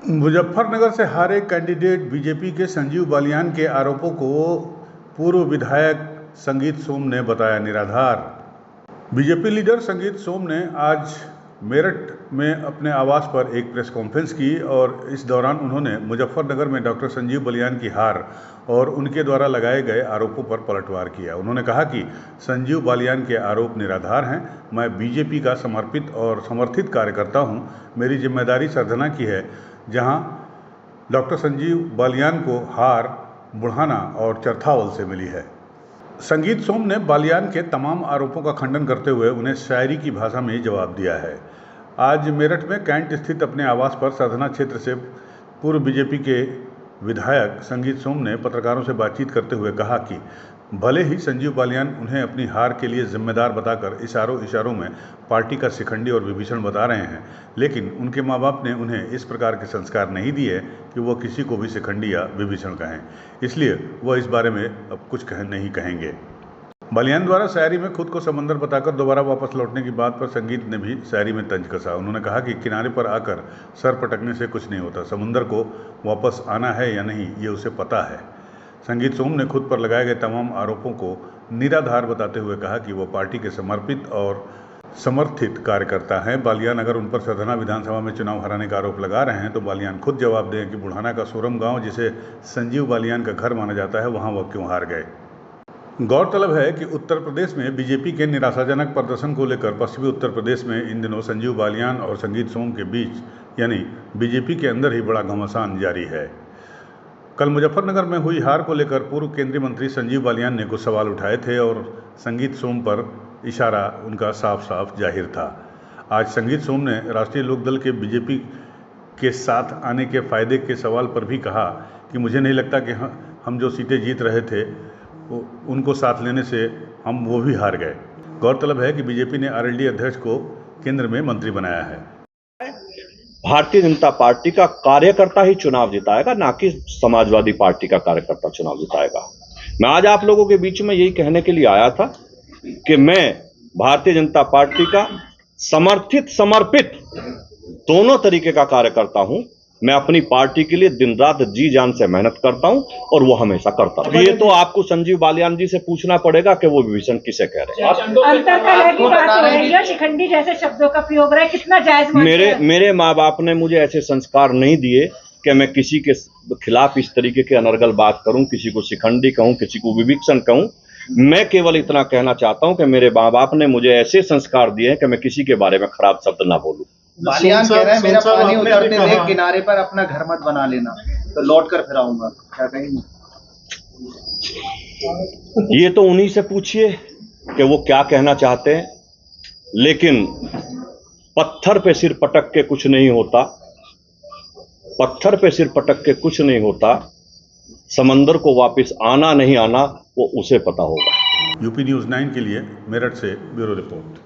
मुजफ्फरनगर से हारे candidate BJP के संजीव बालियान के आरोपों को पूर्व विधायक संगीत सोम ने बताया निराधार। बीजेपी लीडर संगीत सोम ने आज मेरठ में अपने आवास पर एक प्रेस कॉन्फ्रेंस की और इस दौरान उन्होंने मुजफ्फरनगर में डॉक्टर संजीव बालियान की हार और उनके द्वारा लगाए गए आरोपों पर पलटवार किया। उन्होंने कहा कि संजीव बालियान के आरोप निराधार हैं। मैं बीजेपी का समर्पित और समर्थित कार्यकर्ता हूं। मेरी जिम्मेदारी सरधना की है, जहां डॉक्टर संजीव बालियान को हार बुढ़ाना और चरथावल से मिली है। संगीत सोम ने बालियान के तमाम आरोपों का खंडन करते हुए उन्हें शायरी की भाषा में जवाब दिया है। आज मेरठ में कैंट स्थित अपने आवास पर सरधना क्षेत्र से पूर्व बीजेपी के विधायक संगीत सोम ने पत्रकारों से बातचीत करते हुए कहा कि भले ही संजीव बालियान उन्हें अपनी हार के लिए जिम्मेदार बताकर इशारों में पार्टी का शिखंडी और विभीषण बता रहे हैं, लेकिन उनके माँ बाप ने उन्हें इस प्रकार के संस्कार नहीं दिए कि वो किसी को भी शिखंडी या विभीषण कहें, इसलिए वह इस बारे में अब कुछ नहीं कहेंगे। बालियान द्वारा शायरी में खुद को समंदर बताकर दोबारा वापस लौटने की बात पर संगीत ने भी शायरी में तंज कसा। उन्होंने कहा कि किनारे पर आकर सर पटकने से कुछ नहीं होता, समुंदर को वापस आना है या नहीं ये उसे पता है। संगीत सोम ने खुद पर लगाए गए तमाम आरोपों को निराधार बताते हुए कहा कि वो पार्टी के समर्पित और समर्थित कार्यकर्ता हैं। बालियान अगर उन पर सरधना विधानसभा में चुनाव हराने का आरोप लगा रहे हैं तो बालियान खुद जवाब दें कि बुढ़ाना का सोरम गांव, जिसे संजीव बालियान का घर माना जाता है, वहां वह क्यों हार गए। गौरतलब है कि उत्तर प्रदेश में बीजेपी के निराशाजनक प्रदर्शन को लेकर पश्चिमी उत्तर प्रदेश में इन दिनों संजीव बालियान और संगीत सोम के बीच यानी बीजेपी के अंदर ही बड़ा घमासान जारी है। कल मुजफ्फरनगर में हुई हार को लेकर पूर्व केंद्रीय मंत्री संजीव बालियान ने कुछ सवाल उठाए थे और संगीत सोम पर इशारा उनका साफ साफ जाहिर था। आज संगीत सोम ने राष्ट्रीय लोकदल के बीजेपी के साथ आने के फायदे के सवाल पर भी कहा कि मुझे नहीं लगता कि हम जो सीटें जीत रहे थे उनको साथ लेने से हम वो भी हार गए। गौरतलब है कि बीजेपी ने आरएलडी अध्यक्ष को केंद्र में मंत्री बनाया है। भारतीय जनता पार्टी का कार्यकर्ता ही चुनाव जिताएगा, ना कि समाजवादी पार्टी का कार्यकर्ता चुनाव जिताएगा। मैं आज आप लोगों के बीच में यही कहने के लिए आया था कि मैं भारतीय जनता पार्टी का समर्पित दोनों तरीके का कार्यकर्ता हूं। मैं अपनी पार्टी के लिए दिन रात जी जान से मेहनत करता हूं और वो हमेशा करता हूं। ये तो आपको संजीव बालियान जी से पूछना पड़ेगा कि वो विभीषण किसे कह रहे हैं। शिखंडी जैसे शब्दों का प्रयोग रहा है, कितना जायज? मेरे माँ बाप ने मुझे ऐसे संस्कार नहीं दिए कि मैं किसी के खिलाफ इस तरीके के अनर्गल बात करूं, किसी को शिखंडी कहूं, किसी को विभीषण कहूं। मैं केवल इतना कहना चाहता हूं कि मेरे माँ बाप ने मुझे ऐसे संस्कार दिए हैं कि मैं किसी के बारे में खराब शब्द ना बोलूं। बालियान कह रहे हैं मेरा पानी उतरते देख किनारे पर अपना घर मत बना लेना, तो लौट कर फिर आऊंगा, क्या कहेंगे? ये तो उन्हीं से पूछिए कि वो क्या कहना चाहते हैं, लेकिन पत्थर पे सिर पटक के कुछ नहीं होता, पत्थर पे सिर पटक के कुछ नहीं होता। समंदर को वापस आना नहीं आना वो उसे पता होगा। यूपी न्यूज़ 9 के लिए मेरठ से ब्यूरो रिपोर्ट।